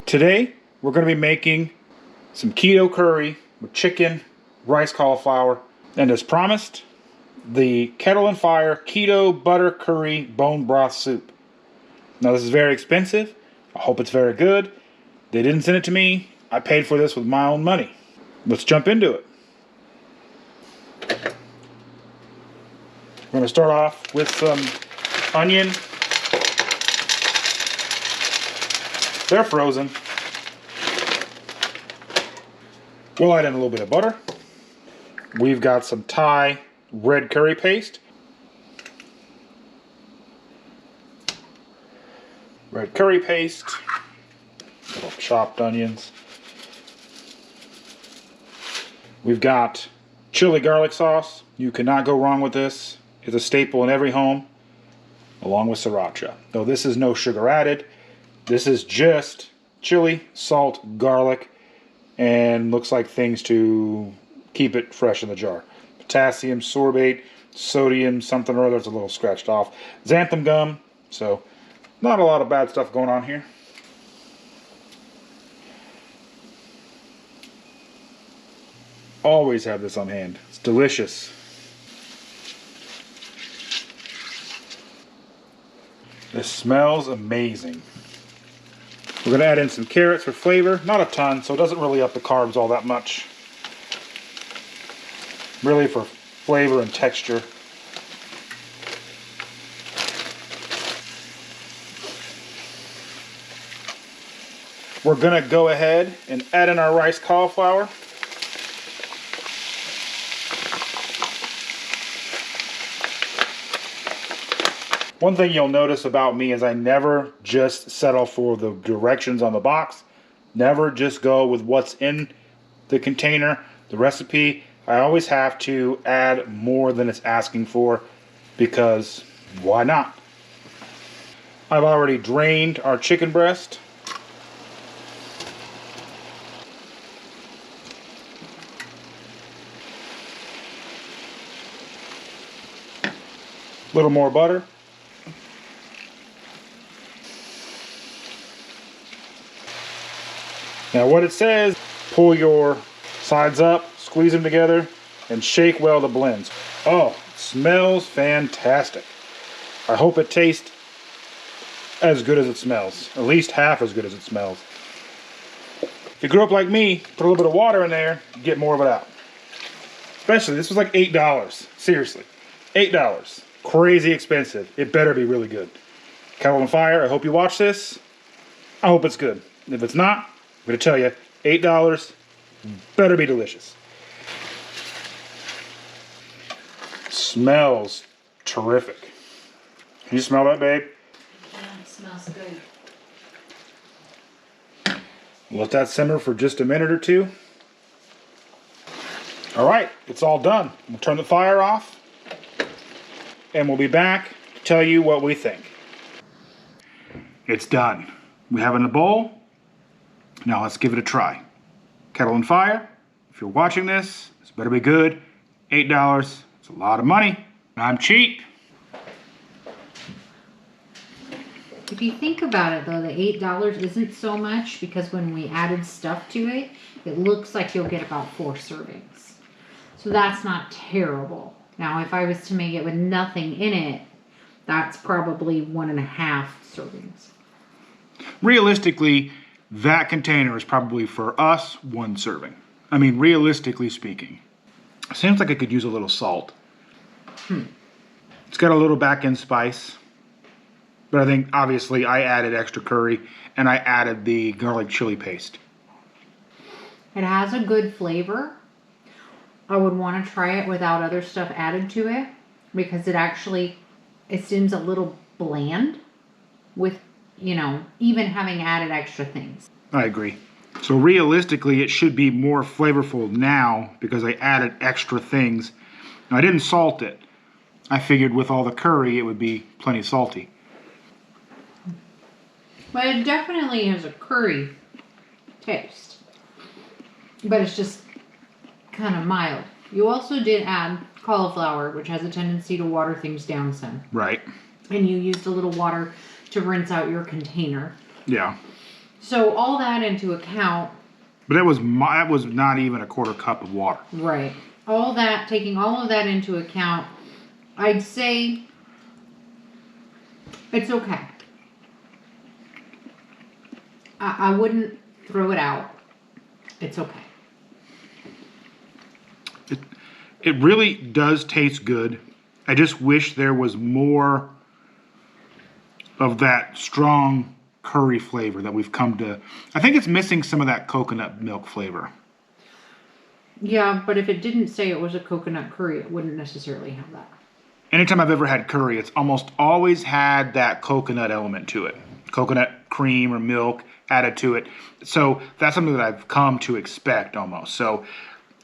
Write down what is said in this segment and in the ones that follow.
Today, we're going to be making some keto curry with chicken, rice cauliflower, and as promised, the Kettle and Fire keto butter curry bone broth soup. Now this is very expensive. I hope it's very good. They didn't send it to me. I paid for this with my own money. Let's jump into it. We're going to start off with some onion. They're frozen. We'll add in a little bit of butter. We've got some Thai red curry paste. Red curry paste. Little chopped onions. We've got chili garlic sauce. You cannot go wrong with this. It's a staple in every home, along with sriracha. Though this is no sugar added. This is just chili, salt, garlic, and looks like things to keep it fresh in the jar. Potassium, sorbate, sodium, something or other. It's a little scratched off. Xanthan gum. So, not a lot of bad stuff going on here. Always have this on hand. It's delicious. This smells amazing. We're going to add in some carrots for flavor. Not a ton, so it doesn't really up the carbs all that much. Really for flavor and texture. We're going to go ahead and add in our rice cauliflower. One thing you'll notice about me is I never just settle for the directions on the box. Never just go with what's in the container, the recipe. I always have to add more than it's asking for because why not? I've already drained our chicken breast. A little more butter. Now what it says, pull your sides up, squeeze them together, and shake well to blend. Oh, it smells fantastic. I hope it tastes as good as it smells. At least half as good as it smells. If you grew up like me, put a little bit of water in there, get more of it out. Especially, this was like $8. Seriously, $8. Crazy expensive. It better be really good. Kettle and Fire, I hope you watch this. I hope it's good. If it's not, I'm going to tell you, $8 better be delicious. Smells terrific. Can you smell that, babe? Yeah, it smells good. Let that simmer for just a minute or two. Alright, it's all done. We'll turn the fire off. And we'll be back to tell you what we think. It's done. We have it in a bowl. Now let's give it a try. Kettle and Fire, if you're watching this, this better be good. $8, it's a lot of money. I'm cheap. If you think about it though, the $8 isn't so much because when we added stuff to it, it looks like you'll get about 4 servings. So that's not terrible. Now if I was to make it with nothing in it, that's probably 1.5 servings. Realistically, that container is probably for us 1 serving. I mean, realistically speaking. Seems like it could use a little salt. It's got a little back-end spice. But I think, obviously, I added extra curry and I added the garlic chili paste. It has a good flavor. I would want to try it without other stuff added to it because it seems a little bland with, you know, even having added extra things. I agree. So realistically, it should be more flavorful now because I added extra things. Now, I didn't salt it. I figured with all the curry, it would be plenty salty. But it definitely has a curry taste. But it's just kind of mild. You also did add cauliflower, which has a tendency to water things down some. Right. And you used a little water to rinse out your container. Yeah. So all that into account. But that was not even a quarter cup of water. Right. All that, taking all of that into account, I'd say it's okay. I wouldn't throw it out. It's okay. It really does taste good. I just wish there was more of that strong curry flavor that we've come to. I think it's missing some of that coconut milk flavor. Yeah, but if it didn't say it was a coconut curry, it wouldn't necessarily have that. Anytime I've ever had curry, it's almost always had that coconut element to it. Coconut cream or milk added to it. So that's something that I've come to expect almost. So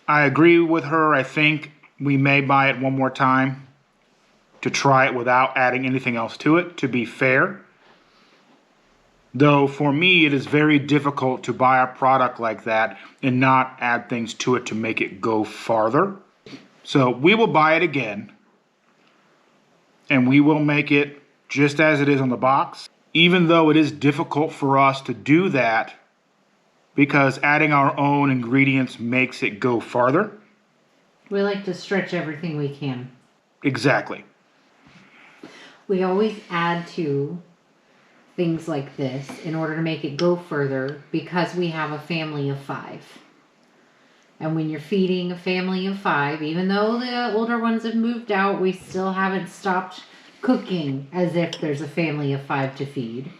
I agree with her. I think we may buy it one more time to try it without adding anything else to it, to be fair. Though for me, it is very difficult to buy a product like that and not add things to it to make it go farther. So we will buy it again, and we will make it just as it is on the box, even though it is difficult for us to do that because adding our own ingredients makes it go farther. We like to stretch everything we can. Exactly. We always add to things like this in order to make it go further because we have a family of 5. And when you're feeding a family of 5, even though the older ones have moved out, we still haven't stopped cooking as if there's a family of 5 to feed.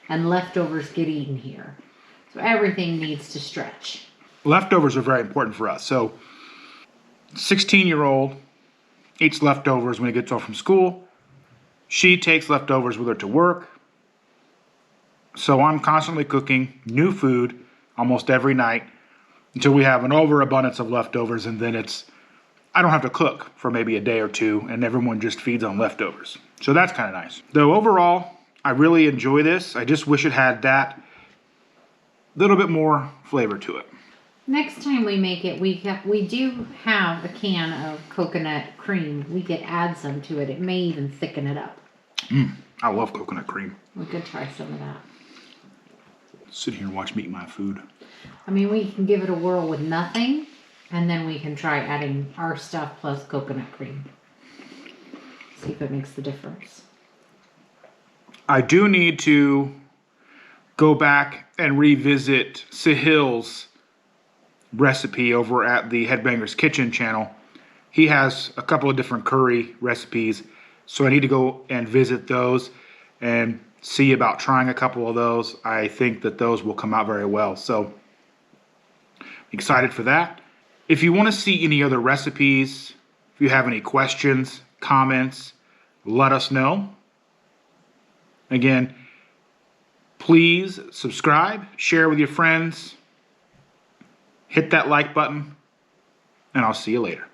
And leftovers get eaten here. So everything needs to stretch. Leftovers are very important for us. So 16-year-old eats leftovers when he gets home from school. She takes leftovers with her to work. So I'm constantly cooking new food almost every night until we have an overabundance of leftovers, and then I don't have to cook for maybe a day or two, and everyone just feeds on leftovers. So that's kind of nice. Though overall, I really enjoy this. I just wish it had that little bit more flavor to it. Next time we make it, we do have a can of coconut cream. We could add some to it. It may even thicken it up. I love coconut cream. We could try some of that. Sit here and watch me eat my food. I mean, we can give it a whirl with nothing, and then we can try adding our stuff plus coconut cream. See if it makes the difference. I do need to go back and revisit Sahil's recipe over at the Headbangers Kitchen channel. He has a couple of different curry recipes, so I need to go and visit those and see about trying a couple of those. I think that those will come out very well, so excited for that. If you want to see any other recipes, if you have any questions, comments, let us know. Again, please subscribe, share with your friends, hit that like button, and I'll see you later.